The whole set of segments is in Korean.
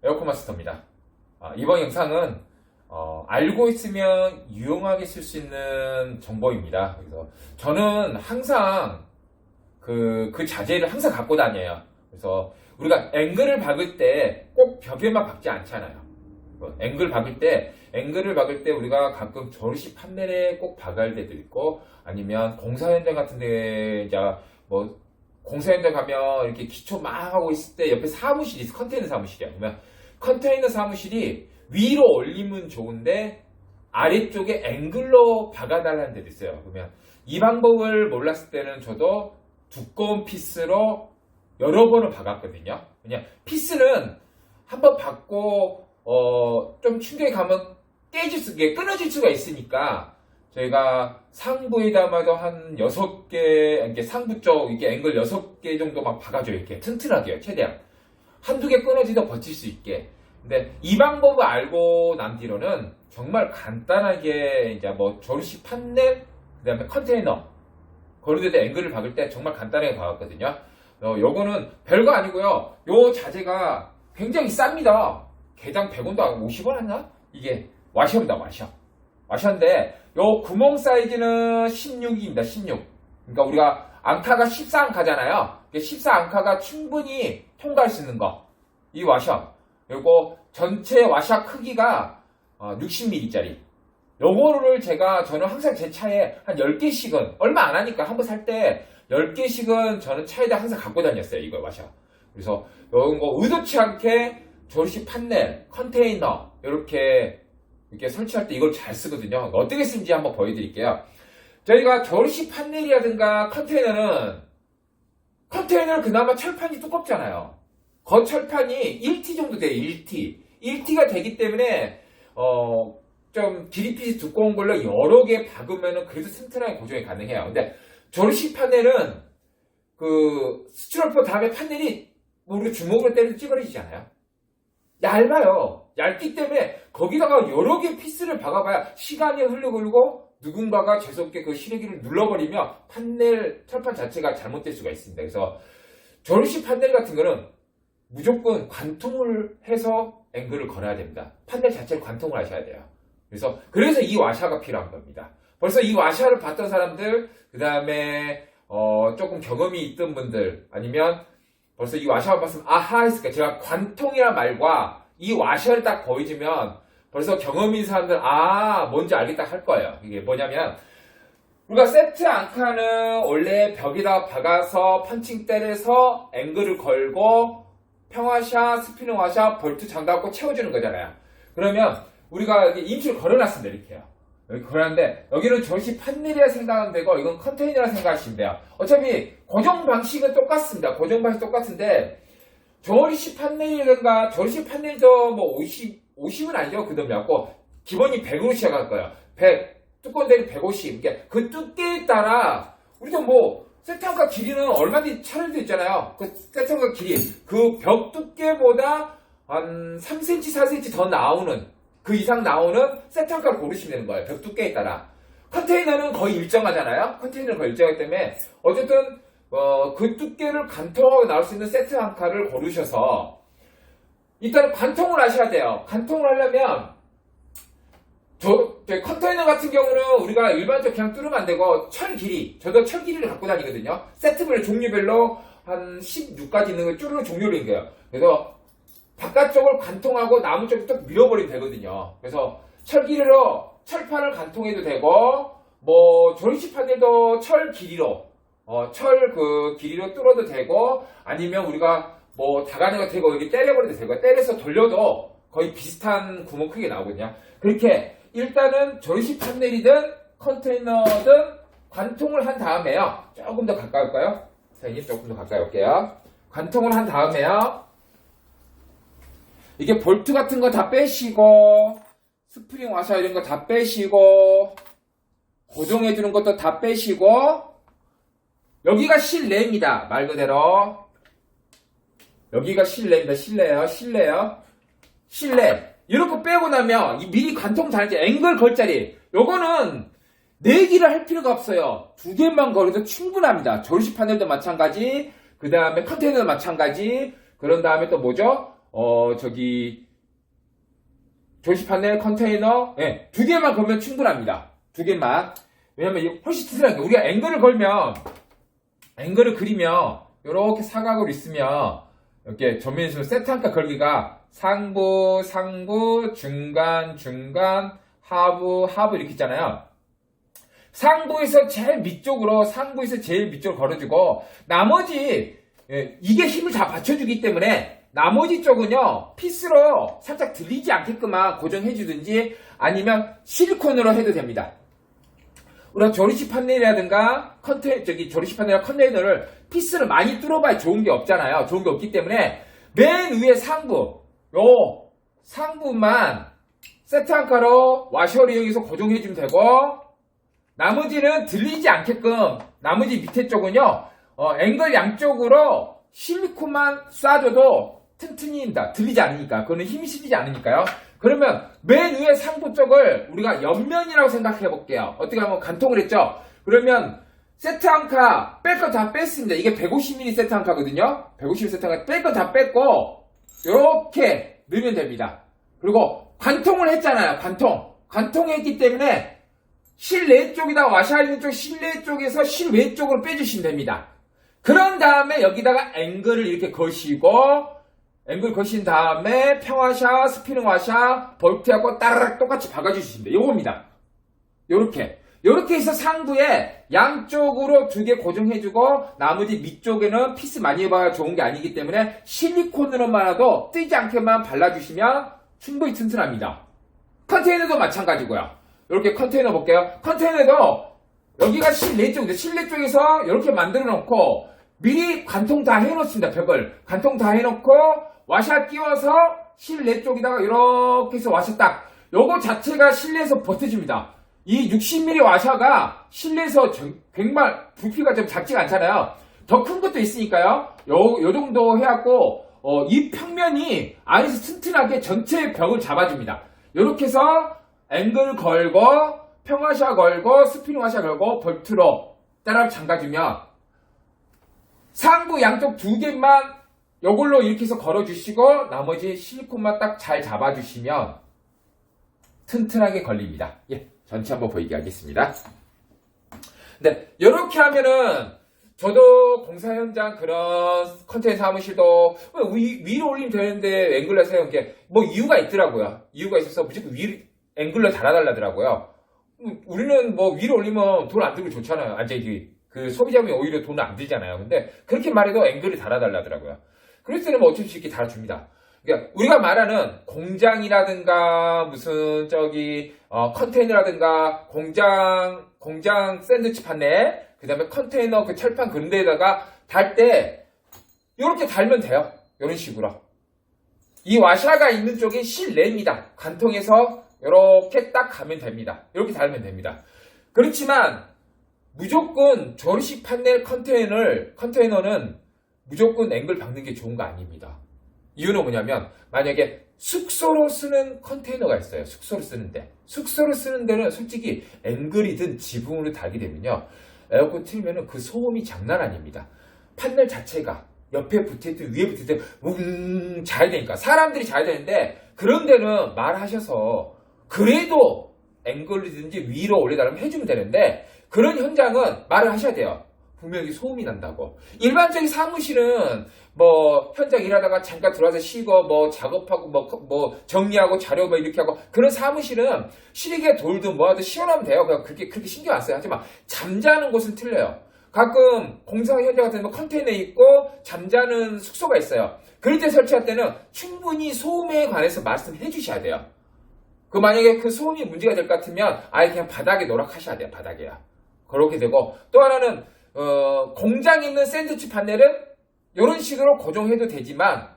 에어컨 마스터입니다. 이번 영상은 알고 있으면 유용하게 쓸 수 있는 정보입니다. 그래서 저는 항상 그 자재를 항상 갖고 다녀요. 그래서 우리가 앵글을 박을 때 꼭 벽에만 박지 않잖아요. 앵글을 박을 때 우리가 가끔 저르시 판넬에 꼭 박을 때도 있고, 아니면 공사 현장 같은 데 이제 뭐 공사 현장 가면 이렇게 기초 막 하고 있을 때 옆에 사무실이 있어. 컨테이너 사무실이야. 그러면 컨테이너 사무실이 위로 올리면 좋은데 아래쪽에 앵글로 박아달라는 데도 있어요. 그러면 이 방법을 몰랐을 때는 저도 두꺼운 피스로 여러 번을 박았거든요. 그냥 피스는 한번 박고 좀 충격이 가면 끊어질 수가 있으니까 저희가 상부에다마도 한 6개, 이렇게 상부 쪽 이렇게 앵글 6개 정도 막 박아줘요. 이렇게 튼튼하게요. 최대한 한두 개 끊어지도 버틸 수 있게. 근데 이 방법을 알고 난 뒤로는 정말 간단하게 이제 뭐 조르시 판넬, 그 다음에 컨테이너 그런 데다 앵글을 박을 때 정말 간단하게 박았거든요. 요거는 별거 아니고요. 요 자재가 굉장히 쌉니다. 개당 100원도 아니고 50원 했나? 이게 와셔입니다. 와셔인데 요 구멍 사이즈는 16입니다. 16. 그러니까 우리가 앙카가 14앙카잖아요. 14앙카가 충분히 통과할 수 있는 거. 이 와셔. 요거 전체 와셔 크기가 60mm짜리. 요거를 저는 항상 제 차에 한 10개씩은, 얼마 안 하니까 한 번 살 때 10개씩은 저는 차에다 항상 갖고 다녔어요. 이거 와셔. 그래서 요런 거 의도치 않게 조르시 판넬, 컨테이너 이렇게 설치할 때 이걸 잘 쓰거든요. 어떻게 쓰는지 한번 보여드릴게요. 저희가 조르시 판넬이라든가 컨테이너를 그나마 철판이 두껍잖아요. 겉철판이 1T 정도 돼요. 1T가 되기 때문에 좀 길이핏이 두꺼운 걸로 여러 개 박으면은 그래도 튼튼하게 고정이 가능해요. 근데 조르시 판넬은 그 스티로폼 다음에 판넬이 우리 주먹으로 때려도 찌그러지잖아요. 얇아요. 얇기 때문에 거기다가 여러 개 피스를 박아봐야 시간이 흐르고 누군가가 재수없게 그 시래기를 눌러버리면 판넬 철판 자체가 잘못될 수가 있습니다. 그래서 조르시 판넬 같은 거는 무조건 관통을 해서 앵글을 걸어야 됩니다. 판넬 자체를 관통을 하셔야 돼요. 그래서 이 와샤가 필요한 겁니다. 벌써 이 와샤를 봤던 사람들, 그 다음에 조금 경험이 있던 분들, 아니면 벌써 이 와샤를 봤으면 아하 했을 거예요. 제가 관통이란 말과 이 와샤를 딱 보여주면 벌써 경험이 있는 사람들 뭔지 알겠다 할 거예요. 이게 뭐냐면 우리가 세트 앙카는 원래 벽에다 박아서 펀칭 때려서 앵글을 걸고 평화샤, 스피닝 와샤, 볼트 장닫고 채워주는 거잖아요. 그러면 우리가 여기 임시로 걸어놨습니다. 이렇게요. 여기 걸어놨는데 여기는 조르시 판넬이라 생각하면 되고 이건 컨테이너라 생각하시면 돼요. 어차피 고정 방식은 똑같습니다. 고정 방식 똑같은데 조르시 판넬이라든가 조르시 판넬도 뭐 50은 아니죠. 그 놈이었고 기본이 100으로 시작할 거예요. 100 두꺼운 데는 150. 그러니까 그 두께에 따라 우리도 뭐 세트앙카 길이는 얼마든지 차례도 있잖아요. 그 세트앙카 길이 그 벽 두께보다 한 3cm, 4cm 더 나오는 그 이상 나오는 세트앙카를 고르시면 되는 거예요. 벽 두께에 따라. 컨테이너는 거의 일정하잖아요. 컨테이너는 거의 일정하기 때문에 어쨌든 그 두께를 관통하고 나올 수 있는 세트앙카를 고르셔서 일단 관통을 하셔야 돼요. 관통을 하려면 컨테이너 같은 경우는 우리가 일반적으로 그냥 뚫으면 안 되고 저도 철 길이를 갖고 다니거든요. 세트별 종류별로 한 16가지 있는 걸 쭈르르 종류로 있는 거예요. 그래서 바깥쪽을 관통하고 나무 쪽을 또 밀어버리면 되거든요. 그래서 철 길이로 철판을 관통해도 되고 뭐 조르시 판넬도 철 길이로 길이로 뚫어도 되고, 아니면 우리가 뭐 다가내가 되고 여기 때려버려도 되고 때려서 돌려도 거의 비슷한 구멍 크게 나오거든요. 그렇게 일단은 조르시 판넬이든 컨테이너든 관통을 한 다음에요. 조금 더 가까이 올까요? 선생님 조금 더 가까이 올게요. 관통을 한 다음에요. 이게 볼트 같은 거 다 빼시고 스프링 와셔 이런 거 다 빼시고 고정해주는 것도 다 빼시고 여기가 실내입니다. 말 그대로 여기가 실내입니다. 실내 이렇게 빼고 나면 이 미리 관통 다닐지 앵글 걸 자리 요거는 4개를 할 필요가 없어요. 2개만 걸어도 충분합니다. 조르시 판넬도 마찬가지, 그 다음에 컨테이너도 마찬가지, 그런 다음에 또 뭐죠? 조립식 판넬, 컨테이너, 예, 두 개만 걸면 충분합니다. 두 개만. 왜냐면 이게 훨씬 튼튼하게, 우리가 앵글을 그리면, 이렇게 사각으로 있으면, 이렇게 전면에서 세트 한 칸 걸기가 상부, 중간, 하부 이렇게 있잖아요. 상부에서 제일 밑쪽으로 걸어주고, 나머지, 예, 이게 힘을 다 받쳐주기 때문에, 나머지 쪽은요, 피스로 살짝 들리지 않게끔만 고정해주든지, 아니면 실리콘으로 해도 됩니다. 우리가 조립식 판넬이라든가, 조립식 판넬이나 컨테이너를 피스를 많이 뚫어봐야 좋은 게 없잖아요. 좋은 게 없기 때문에, 맨 위에 상부만 세트 한 칸으로 와셔를 이용해서 고정해주면 되고, 나머지는 들리지 않게끔, 나머지 밑에 쪽은요, 앵글 양쪽으로 실리콘만 쏴줘도 튼튼히입니다. 들리지 않으니까. 그거는 힘이 실리지 않으니까요. 그러면 맨 위에 상부 쪽을 우리가 옆면이라고 생각해 볼게요. 어떻게 하면 간통을 했죠? 그러면 세트 한 칸 뺄 거 다 뺐습니다. 이게 150mm 세트 한 칸거든요. 150mm 세트 한 칸 뺄 거 다 뺐고 이렇게 넣으면 됩니다. 그리고 관통을 했잖아요. 관통했기 때문에 실내 쪽이다 와샤 있는 쪽 실내 쪽에서 실외 쪽으로 빼주시면 됩니다. 그런 다음에 여기다가 앵글을 이렇게 거시고, 앵글 거신 다음에 평화샤, 스피닝 와샤, 볼트하고 따라락 똑같이 박아주시면 돼요. 요겁니다. 요렇게 해서 상부에 양쪽으로 두 개 고정해주고, 나머지 밑쪽에는 피스 많이 해봐야 좋은 게 아니기 때문에 실리콘으로만라도 뜨지 않게만 발라주시면 충분히 튼튼합니다. 컨테이너도 마찬가지고요. 이렇게 컨테이너 볼게요. 컨테이너도 여기가 실내 쪽인데 실내 쪽에서 이렇게 만들어 놓고 미리 관통 다 해놓습니다. 벽을 관통 다 해놓고 와샤 끼워서 실내 쪽에다가 이렇게 해서 와샤 딱 요거 자체가 실내에서 버텨줍니다. 이 60mm 와샤가 실내에서 정말 부피가 좀 작지가 않잖아요. 더 큰 것도 있으니까요. 요 정도 해갖고 이 평면이 안에서 튼튼하게 전체 벽을 잡아줍니다. 요렇게 해서 앵글 걸고 평화샤 걸고 스피닝 와샤 걸고 볼트로 따라 잠가주면 상부 양쪽 두 개만 요걸로 이렇게 해서 걸어주시고 나머지 실리콘만 딱 잘 잡아주시면 튼튼하게 걸립니다. 예, 전체 한번 보이게 하겠습니다. 네, 이렇게 하면은 저도 공사 현장 그런 컨테이너 사무실도 위로 올리면 되는데 앵글러 세운 게 뭐 이유가 있더라고요. 이유가 있어서 무조건 위로 앵글러 달아달라더라고요. 우리는 뭐 위로 올리면 돈 안 들고 좋잖아요. 그 소비자분이 오히려 돈 안 들잖아요. 근데 그렇게 말해도 앵글을 달아달라더라고요. 그럴 때는 뭐 어쩔 수 없이 이렇게 달아줍니다. 그러니까 우리가 말하는 공장이라든가 무슨 컨테이너라든가 공장 샌드위치 판넬, 그 다음에 컨테이너 그 철판 그런 데다가 달 때 이렇게 달면 돼요. 이런 식으로. 이 와샤가 있는 쪽이 실내입니다. 관통해서 이렇게 딱 가면 됩니다. 이렇게 달면 됩니다. 그렇지만 무조건 조립식 판넬 컨테이너는 무조건 앵글 박는 게 좋은 거 아닙니다. 이유는 뭐냐면 만약에 숙소로 쓰는 컨테이너가 있어요. 숙소로 쓰는 데는 솔직히 앵글이든 지붕으로 달게 되면요. 에어컨 틀면은 그 소음이 장난 아닙니다. 판넬 자체가 옆에 붙어있든 위에 붙어있든 자야 되니까 사람들이 자야 되는데 그런 데는 말하셔서 그래도 앵글이든지 위로 올려달라면 해주면 되는데 그런 현장은 말을 하셔야 돼요. 분명히 소음이 난다고. 일반적인 사무실은 뭐 현장 일하다가 잠깐 들어와서 쉬고 뭐 작업하고 뭐 정리하고 자료 뭐 이렇게 하고 그런 사무실은 시리게 돌든 뭐하든 시원하면 돼요. 그냥 그렇게 신경 안 써요. 하지만 잠자는 곳은 틀려요. 가끔 공사 현장 같은 데 컨테이너 있고 잠자는 숙소가 있어요. 그럴 때 설치할 때는 충분히 소음에 관해서 말씀해 주셔야 돼요. 만약에 그 소음이 문제가 될 것 같으면 아예 그냥 바닥에 노락하셔야 돼요. 바닥에야. 그렇게 되고 또 하나는 공장에 있는 샌드위치 판넬은 이런 식으로 고정해도 되지만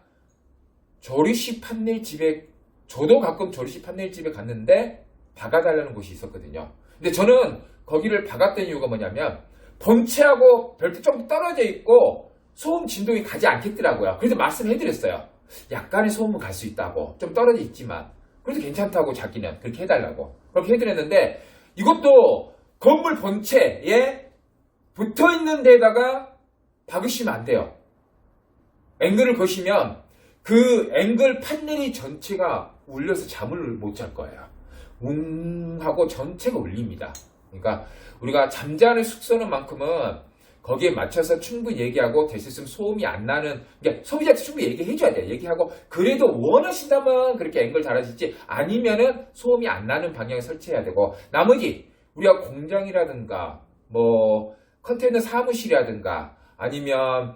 조립식 판넬 집에 저도 가끔 조립식 판넬 집에 갔는데 박아달라는 곳이 있었거든요. 근데 저는 거기를 박았던 이유가 뭐냐면 본체하고 별도 좀 떨어져 있고 소음 진동이 가지 않겠더라고요. 그래서 말씀해드렸어요. 약간의 소음은 갈 수 있다고. 좀 떨어져 있지만 그래도 괜찮다고 자기는 그렇게 해달라고. 그렇게 해드렸는데 이것도 건물 본체에 붙어있는 데다가 박으시면 안 돼요. 앵글을 거시면 그 앵글 판넬이 전체가 울려서 잠을 못 잘 거예요. 하고 전체가 울립니다. 그러니까 우리가 잠자는 숙소는 만큼은 거기에 맞춰서 충분히 얘기하고 될 수 있으면 소음이 안 나는, 그러니까 소비자한테 충분히 얘기해줘야 돼요. 얘기하고 그래도 원하신다면 그렇게 앵글 달아질지, 아니면은 소음이 안 나는 방향에 설치해야 되고, 나머지 우리가 공장이라든가 뭐 컨테이너 사무실이라든가 아니면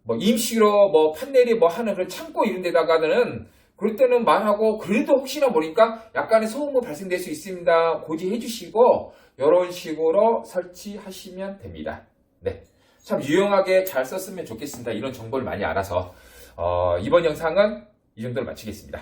뭐 임시로 뭐 판넬이 뭐 하는 그런 창고 이런 데다가는 그럴 때는 말하고, 그래도 혹시나 모르니까 약간의 소음이 발생될 수 있습니다 고지해 주시고 이런 식으로 설치하시면 됩니다. 네, 참 유용하게 잘 썼으면 좋겠습니다. 이런 정보를 많이 알아서 이번 영상은 이 정도로 마치겠습니다.